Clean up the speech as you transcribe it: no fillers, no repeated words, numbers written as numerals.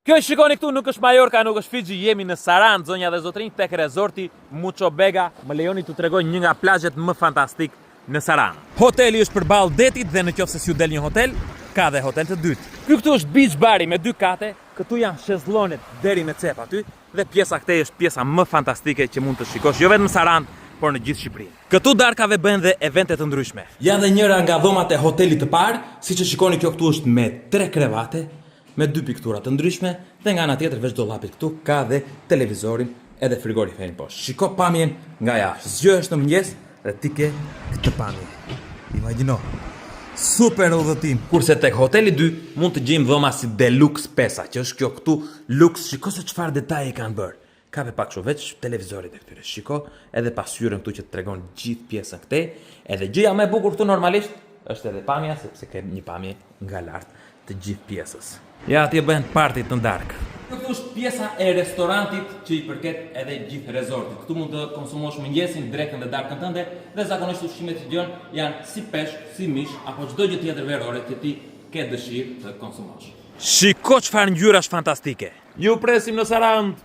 Kjo shikoni këtu nuk është Majorka, nuk është Fiji, jemi në Saran, zonja dhe zotrinj, tek rezorti Mucho Bega. Më lejoni t'u tregoj një nga plazhet më fantastik në Saran. Hoteli është përballë detit dhe nëse ju del një hotel, ka dhe hotel të dytë. Ky këtu është beach bari me 2 kate, këtu janë shezllonet deri me cep aty dhe pjesa këtej është pjesa më fantastike që mund të shikosh, jo vetëm në Saran, por në gjithë Shqipërinë. Këtu darkave bëhen dhe evente të ndryshme. Ja dhe njëra nga dhomat e hotelit të parë, siç e shikoni kjo këtu është me 3 krevate, me 2 piktura të ndryshme dhe nga ana tjetër veç dollapit këtu ka dhe televizorin edhe frigoriferin poshtë. Shiko pamjen nga jashtë. Zgjohesh në mëngjes dhe ti ke këtë pamje. Imagjino. Super udhëtim. Kurse tek hoteli 2 mund të gjejmë dhoma si Deluxe Pesa, që është kjo këtu luks. Shiko se çfarë detaje kanë bërë. Ka ve pak veç televizorit e këtyre. Shiko edhe pasqyrën këtu që të tregon gjithë pjesën këtej. Edhe gjëja më e bukur këtu normalisht është edhe pamja, sepse ke një pamje nga lart të gjithë pjesës. Ja, atje bëhen partit në darkë. Këtu është pjesa e restorantit që i përket edhe gjithë rezortit. Këtu mund të konsumosh mëngjesin, drekën dhe darkën tënde dhe zakonisht ushqimet që gjon janë si peshk, si mish apo çdo gjë tjetër verore që ti ke dëshirë të konsumosh. Shiko çfarë ngjyrash fantastike. Ju presim në Sarand.